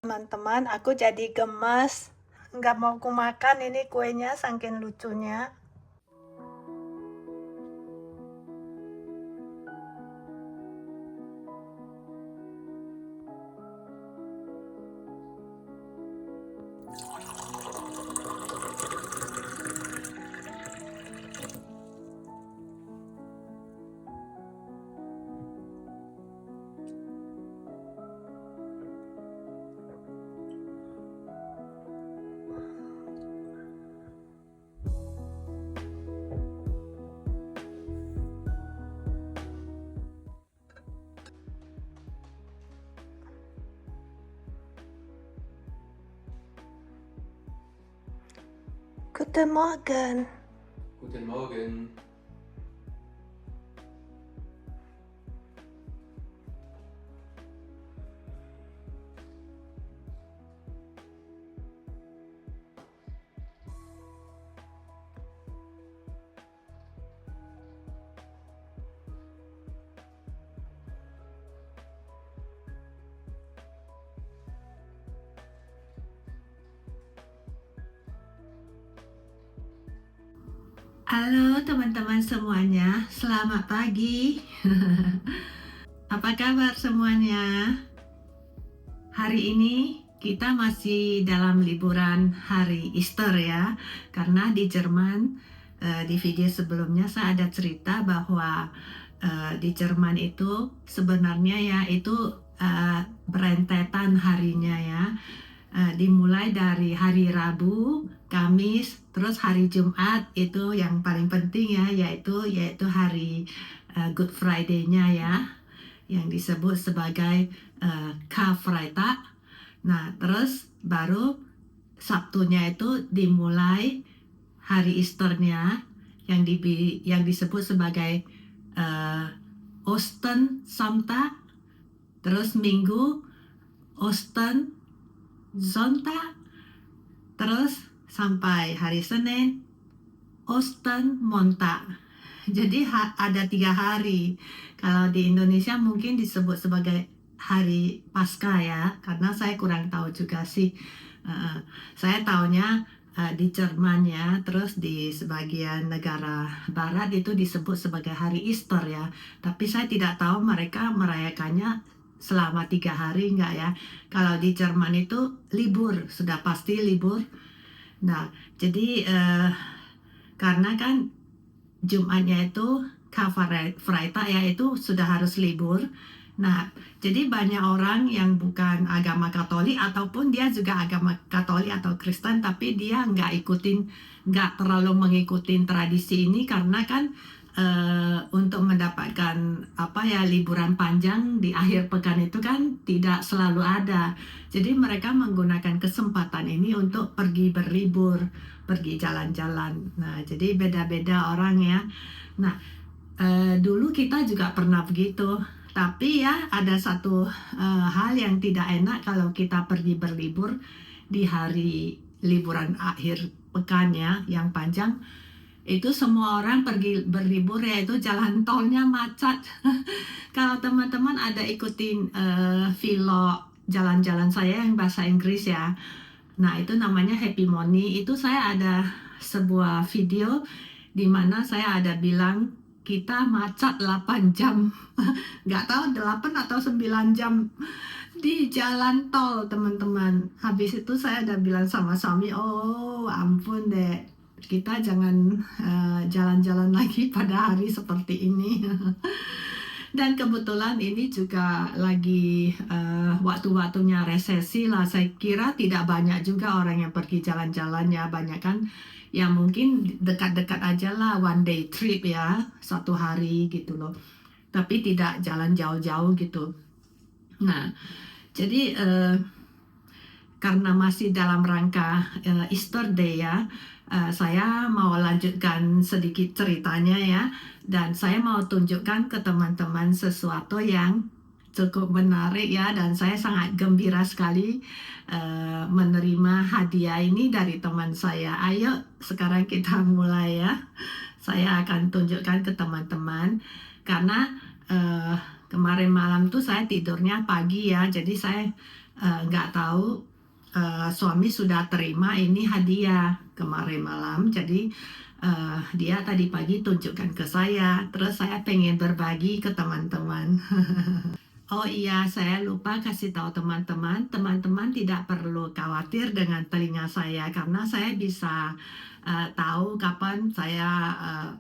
Teman-teman, aku jadi gemes. Nggak mau ku makan ini kuenya saking lucunya. Guten Morgen. Guten Morgen. Halo teman-teman semuanya, selamat pagi. Apa kabar semuanya? Hari ini kita masih dalam liburan hari Easter ya, karena di Jerman di video sebelumnya saya ada cerita bahwa di Jerman itu sebenarnya ya itu berentetan harinya ya. Dimulai dari hari Rabu, Kamis, terus hari Jumat itu yang paling penting ya, yaitu hari Good Friday-nya ya, yang disebut sebagai Karfreitag. Nah, terus baru Sabtunya itu dimulai hari Easter-nya yang disebut sebagai Ostersonntag, terus Minggu Ostersonntag, terus sampai hari Senin Ostermontag. Jadi ada 3 hari. Kalau di Indonesia mungkin disebut sebagai hari Paskah ya, karena saya kurang tahu juga sih. Saya taunya di Jerman ya, terus di sebagian negara barat itu disebut sebagai hari Easter ya. Tapi saya tidak tahu mereka merayakannya selama 3 hari enggak ya. Kalau di Jerman itu libur, sudah pasti libur. Nah, jadi karena kan Jumatnya itu Karfreitag ya, itu sudah harus libur. Nah, jadi banyak orang yang bukan agama Katolik ataupun dia juga agama Katolik atau Kristen, tapi dia nggak terlalu mengikuti tradisi ini karena kan untuk mendapatkan liburan panjang di akhir pekan itu kan tidak selalu ada. Jadi mereka menggunakan kesempatan ini untuk pergi berlibur, pergi jalan-jalan. Nah, jadi beda-beda orang ya. Nah, dulu kita juga pernah begitu. Tapi ya ada satu hal yang tidak enak kalau kita pergi berlibur di hari liburan akhir pekan ya, yang panjang. Itu semua orang pergi berlibur yaitu jalan tolnya macet. Kalau teman-teman ada ikutin vlog jalan-jalan saya yang bahasa Inggris ya, nah itu namanya Happy Money. Itu saya ada sebuah video di mana saya ada bilang kita macet 8 jam. Nggak tahu 8 atau 9 jam di jalan tol teman-teman. Habis itu saya ada bilang sama suami, oh ampun deh, kita jangan jalan-jalan lagi pada hari seperti ini. Dan kebetulan ini juga lagi waktu-waktunya resesi lah. Saya kira tidak banyak juga orang yang pergi jalan-jalan ya. Banyak kan yang mungkin dekat-dekat aja lah, one day trip ya, 1 hari gitu loh. Tapi tidak jalan jauh-jauh gitu. Nah, jadi karena masih dalam rangka Easter Day ya, saya mau lanjutkan sedikit ceritanya ya, dan saya mau tunjukkan ke teman-teman sesuatu yang cukup menarik ya, dan saya sangat gembira sekali menerima hadiah ini dari teman saya. Ayo sekarang kita mulai ya. Saya akan tunjukkan ke teman-teman karena kemarin malam tuh saya tidurnya pagi ya, jadi saya nggak tahu suami sudah terima ini hadiah kemarin malam, jadi dia tadi pagi tunjukkan ke saya, terus saya pengen berbagi ke teman-teman. Oh iya, saya lupa kasih tahu teman-teman, teman-teman tidak perlu khawatir dengan telinga saya karena saya bisa tahu kapan saya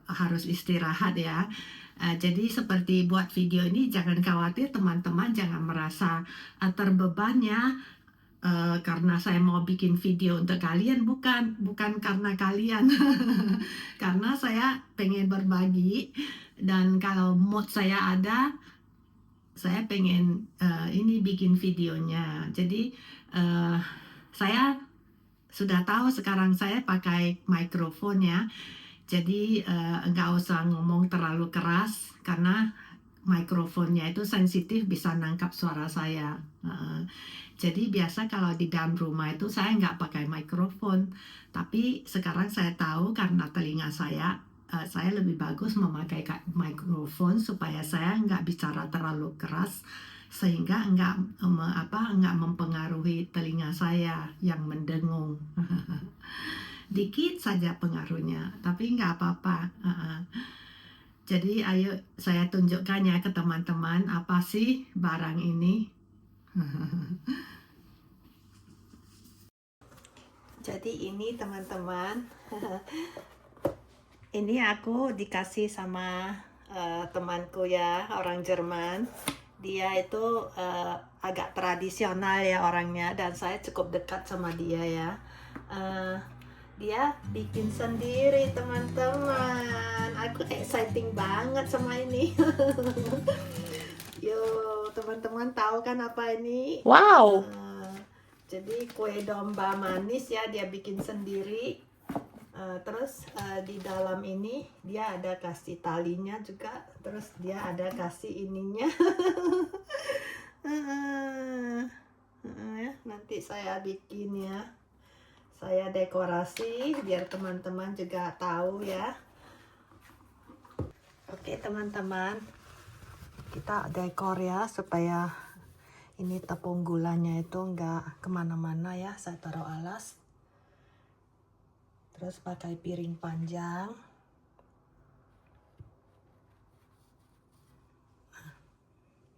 harus istirahat ya. Jadi seperti buat video ini jangan khawatir teman-teman, jangan merasa terbebani ya. Karena saya mau bikin video untuk kalian, bukan karena kalian. Karena saya pengen berbagi dan kalau mood saya ada, saya pengen ini bikin videonya. Jadi saya sudah tahu sekarang saya pakai mikrofon ya. Jadi nggak usah ngomong terlalu keras karena mikrofonnya itu sensitif, bisa nangkap suara saya. Jadi biasa kalau di dalam rumah itu saya nggak pakai mikrofon. Tapi sekarang saya tahu karena telinga saya lebih bagus memakai mikrofon supaya saya nggak bicara terlalu keras sehingga nggak mempengaruhi telinga saya yang mendengung. Dikit saja pengaruhnya, tapi nggak apa-apa. Jadi ayo saya tunjukkan ya ke teman-teman apa sih barang ini. Jadi ini teman-teman, ini aku dikasih sama temanku ya, orang Jerman. Dia itu agak tradisional ya orangnya dan saya cukup dekat sama dia ya. Dia bikin sendiri teman-teman. Aku exciting banget sama ini. Yo teman-teman tahu kan apa ini? Wow. Jadi kue domba manis ya, dia bikin sendiri. Terus di dalam ini dia ada kasih talinya juga. Terus dia ada kasih ininya. Nanti saya bikin ya. Saya dekorasi biar teman-teman juga tahu ya. Oke teman-teman, kita dekor ya supaya ini tepung gulanya itu nggak kemana-mana ya. Saya taruh alas. Terus pakai piring panjang.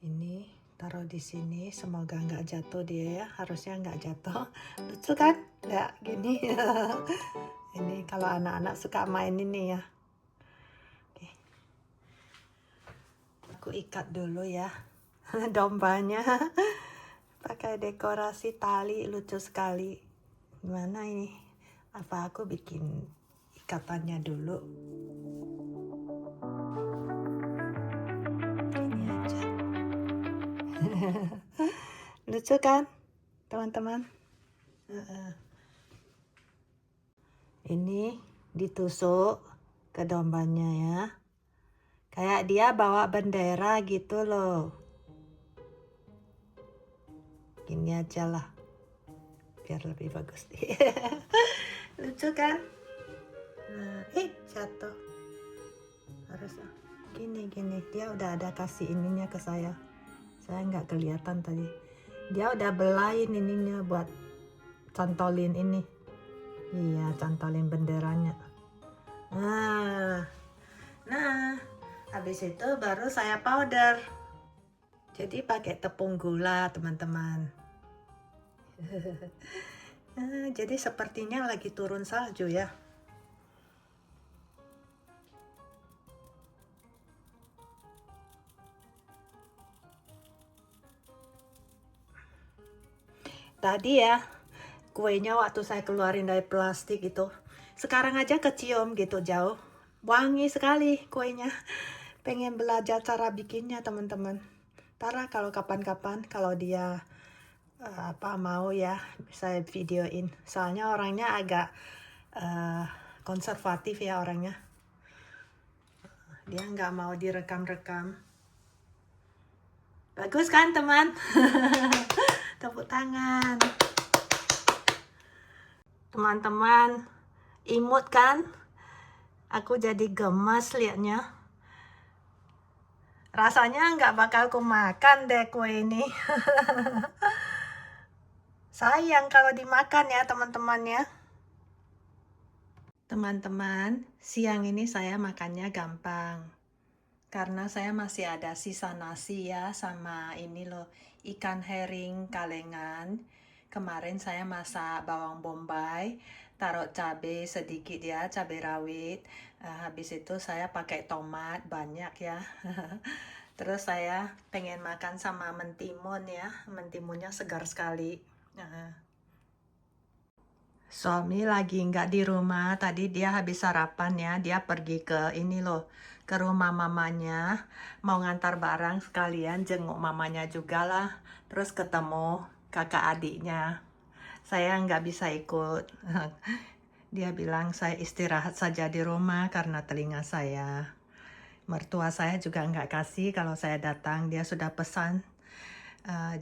Ini taruh di sini, semoga nggak jatuh dia ya. Harusnya nggak jatuh. Lucu kan? Nggak gini. Ini kalau anak-anak suka main ini ya. Oke. Aku ikat dulu ya dombanya. Pakai dekorasi tali, lucu sekali. Gimana ini? Apa aku bikin ikatannya dulu? Ini aja. Lucu kan teman-teman? Ini ditusuk ke dombanya ya, kayak dia bawa bendera gitu loh. Gini aja lah biar lebih bagus. Lucu kan? Jatuh. Harus gini dia udah ada kasih ininya ke saya nggak kelihatan tadi. Dia udah belain ininya buat cantolin ini. Iya, cantolin benderanya. Nah, habis itu baru saya powder. Jadi pakai tepung gula, teman-teman. Jadi sepertinya lagi turun salju ya. Tadi ya, kuenya waktu saya keluarin dari plastik itu, sekarang aja kecium gitu jauh. Wangi sekali kuenya. Pengen belajar cara bikinnya teman-teman. Ntar kalau kapan-kapan kalau dia mau ya saya videoin. Soalnya orangnya agak konservatif ya orangnya. Dia nggak mau direkam-rekam. Bagus kan teman? Tepuk tangan. Teman-teman, imut kan? Aku jadi gemas liatnya. Rasanya nggak bakal ku makan deh kue ini. Sayang kalau dimakan ya teman-teman ya. Teman-teman, siang ini saya makannya gampang. Karena saya masih ada sisa nasi ya sama ini loh, ikan herring kalengan. Kemarin saya masak bawang bombay, taruh cabai sedikit ya, cabai rawit. Habis itu saya pakai tomat banyak ya. Terus saya pengen makan sama mentimun ya, mentimunnya segar sekali. Suami lagi nggak di rumah, tadi dia habis sarapan ya, dia pergi ke ini loh, ke rumah mamanya, mau ngantar barang sekalian, jenguk mamanya juga lah, terus ketemu kakak adiknya. Saya nggak bisa ikut, dia bilang saya istirahat saja di rumah karena telinga saya. Mertua saya juga nggak kasih kalau saya datang, dia sudah pesan,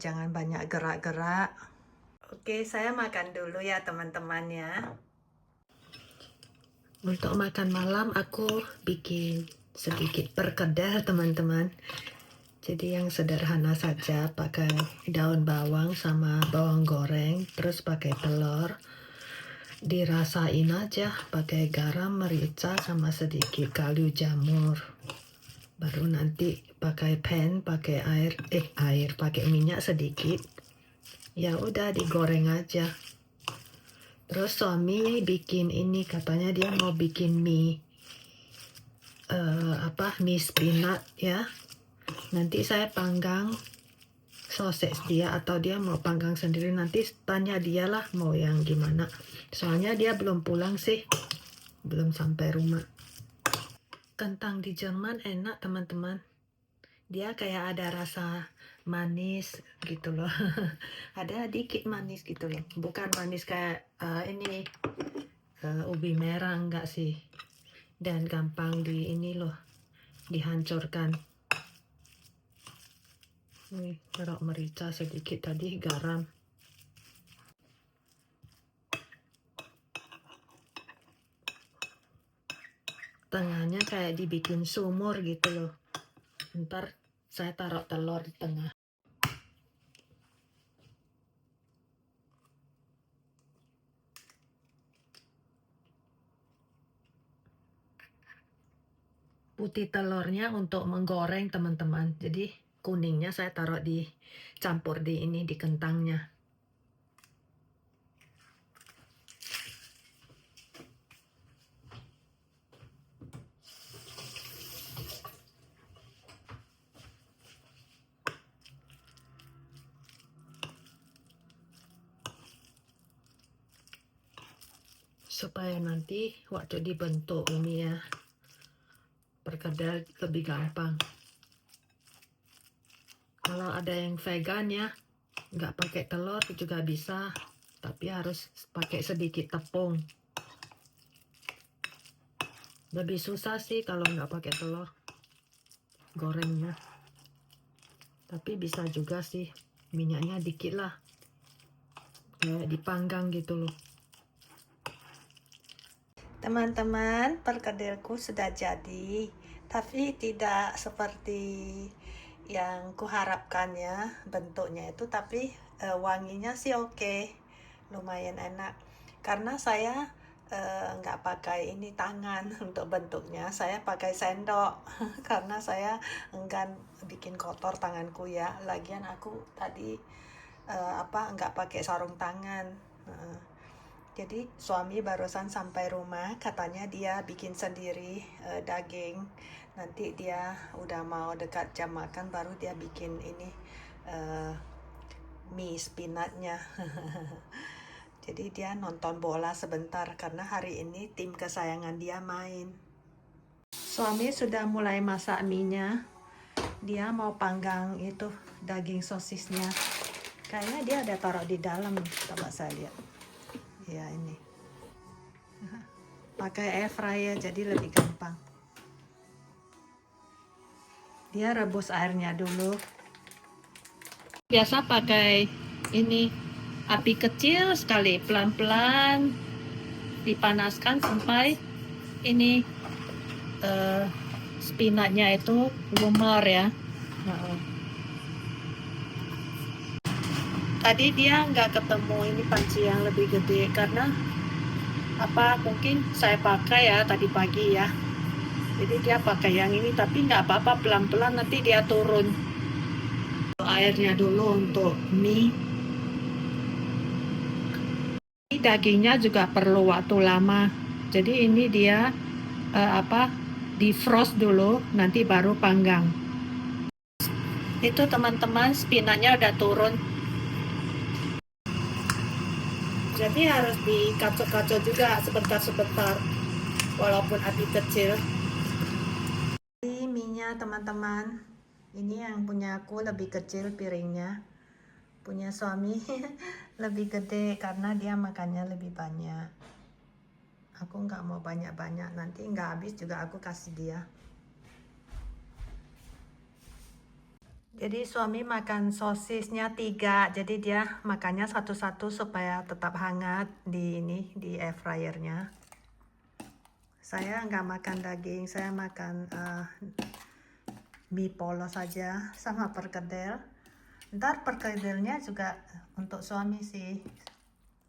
jangan banyak gerak-gerak. Oke, saya makan dulu ya teman-teman ya. Untuk makan malam aku bikin sedikit perkedel teman-teman. Jadi yang sederhana saja, pakai daun bawang sama bawang goreng, terus pakai telur. Dirasain aja, pakai garam, merica sama sedikit kaldu jamur. Baru nanti pakai pan, pakai air, pakai minyak sedikit. Ya udah digoreng aja. Terus suami bikin ini, katanya dia mau bikin mie mie spinat ya. Nanti saya panggang sausage dia atau dia mau panggang sendiri, nanti tanya dia lah mau yang gimana. Soalnya dia belum pulang sih, belum sampai rumah. Kentang di Jerman enak teman-teman. Dia kayak ada rasa manis gitu loh. Ada dikit manis gitu loh. Bukan manis kayak ini ubi merah, enggak sih. Dan gampang di ini loh, dihancurkan. Nih, taruh merica sedikit tadi, garam. Tengahnya kayak dibikin sumur gitu loh. Ntar saya taruh telur di tengah. Putih telurnya untuk menggoreng teman-teman. Jadi kuningnya saya taruh di campur di ini, di kentangnya. Supaya nanti waktu dibentuk ini ya, perkedel lebih gampang. Kalau ada yang vegan ya, nggak pakai telur juga bisa, tapi harus pakai sedikit tepung. Lebih susah sih kalau nggak pakai telur gorengnya, tapi bisa juga sih, minyaknya dikit lah, kayak dipanggang gitu loh. Teman-teman, perkedelku sudah jadi, tapi tidak seperti yang kuharapkan ya bentuknya itu, tapi wanginya sih oke, lumayan enak. Karena saya nggak pakai ini tangan untuk bentuknya, saya pakai sendok karena saya enggan bikin kotor tanganku ya. Lagian aku tadi nggak pakai sarung tangan. Jadi suami barusan sampai rumah, katanya dia bikin sendiri daging. Nanti dia udah mau dekat jam makan, baru dia bikin ini mie spinatnya. Jadi dia nonton bola sebentar karena hari ini tim kesayangan dia main. Suami sudah mulai masak mie-nya. Dia mau panggang itu daging sosisnya. Kayaknya dia ada taruh di dalam, coba saya lihat. Ya ini. Pakai air fryer jadi lebih gampang. Dia rebus airnya dulu. Biasa pakai ini api kecil sekali, pelan-pelan dipanaskan sampai ini spinatnya itu lumer ya. tadi dia nggak ketemu ini panci yang lebih gede karena apa mungkin saya pakai ya tadi pagi ya. Jadi dia pakai yang ini tapi nggak apa-apa, pelan-pelan nanti dia turun. Airnya dulu untuk mie. Ini dagingnya juga perlu waktu lama. Jadi ini dia di frost dulu, nanti baru panggang. Itu teman-teman spinachnya udah turun. Jadi harus dikacau-kacau juga sebentar-sebentar, walaupun api kecil. Ini mie-nya teman-teman. Ini yang punya aku lebih kecil piringnya. Punya suami lebih gede karena dia makannya lebih banyak. Aku nggak mau banyak-banyak, nanti nggak habis juga aku kasih dia. Jadi suami makan sosisnya 3, jadi dia makannya satu-satu supaya tetap hangat di air fryernya. Saya nggak makan daging, saya makan mie polos saja sama perkedel. Ntar perkedelnya juga untuk suami sih.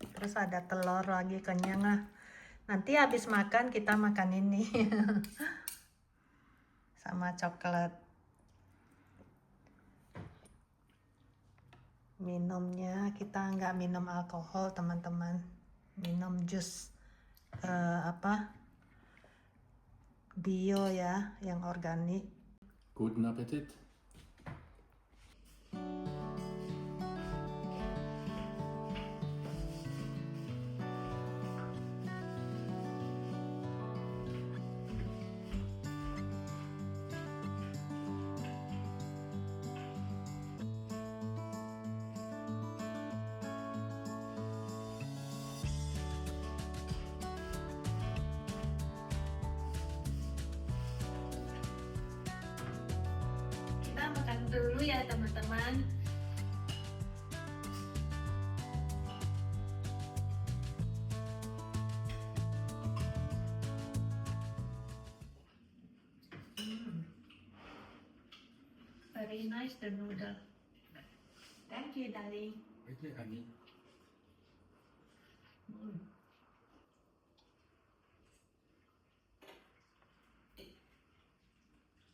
Terus ada telur lagi, kenyang lah. Nanti habis makan kita makan ini sama coklat. Minumnya kita nggak minum alkohol teman-teman, minum jus bio ya, yang organik. Guten Appetit. Kita makan dulu ya teman-teman. Very nice the noodle. Thank you, darling. Okay, honey.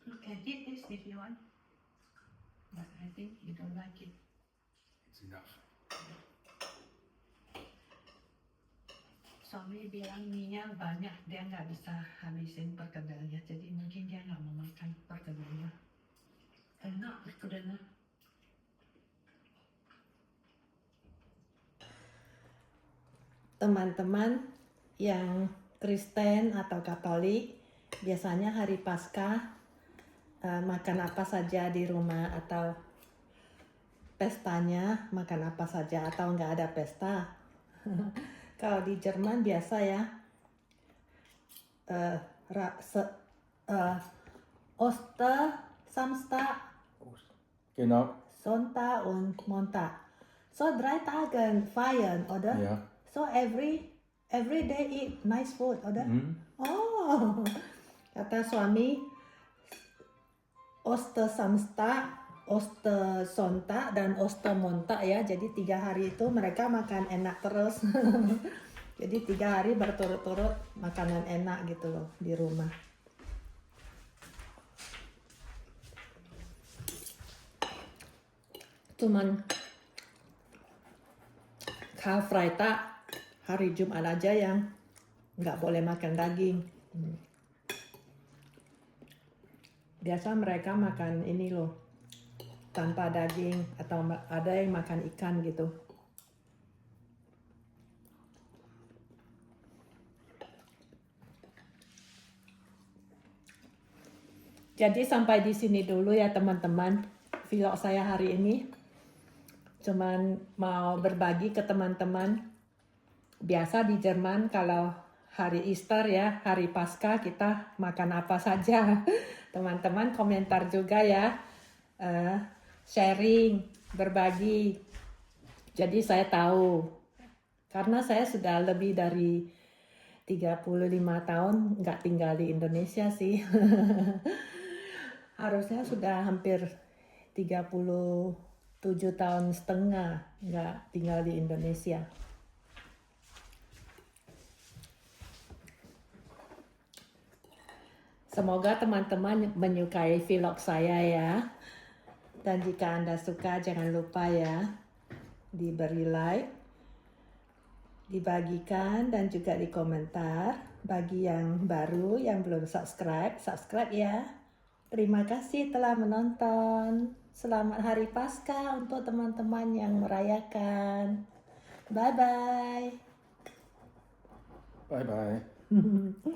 You can eat this if you want, but I think you don't like it. It's enough. Suami bilang mie-nya banyak, dia nggak bisa habisin perkedelnya, jadi mungkin dia nggak mau makan perkedelnya. Enak perkedelnya. Teman-teman yang Kristen atau Katolik biasanya hari Paskah makan apa saja di rumah, atau pestanya makan apa saja, atau nggak ada pesta. Kalau di Jerman biasa ya, Oster, Samstag, Genau. Sonntag und Montag. So 3 Tage feiern, oder? Ja. So every day eat nice food, oder? Mhm. Oh, kata suami, Ostersamstag, Ostersonntag, dan Ostermontag ya. Jadi 3 hari itu mereka makan enak terus. Jadi 3 hari berturut-turut makanan enak gitu loh di rumah. Cuman Karfreitag, hari Jumat aja yang nggak boleh makan daging. Biasa mereka makan ini loh, tanpa daging, atau ada yang makan ikan gitu. Jadi sampai di sini dulu ya teman-teman, vlog saya hari ini. Cuman mau berbagi ke teman-teman. Biasa di Jerman kalau hari Easter ya, hari Paskah, kita makan apa saja. Teman-teman komentar juga ya, sharing, berbagi. Jadi saya tahu, karena saya sudah lebih dari 35 tahun nggak tinggal di Indonesia sih. Harusnya sudah hampir 30 7 tahun setengah nggak tinggal di Indonesia. Semoga teman-teman menyukai vlog saya ya. Dan jika Anda suka, jangan lupa ya, diberi like, dibagikan, dan juga di komentar. Bagi yang baru, yang belum subscribe, subscribe ya. Terima kasih telah menonton. Selamat Hari Paskah untuk teman-teman yang merayakan. Bye-bye. Bye bye.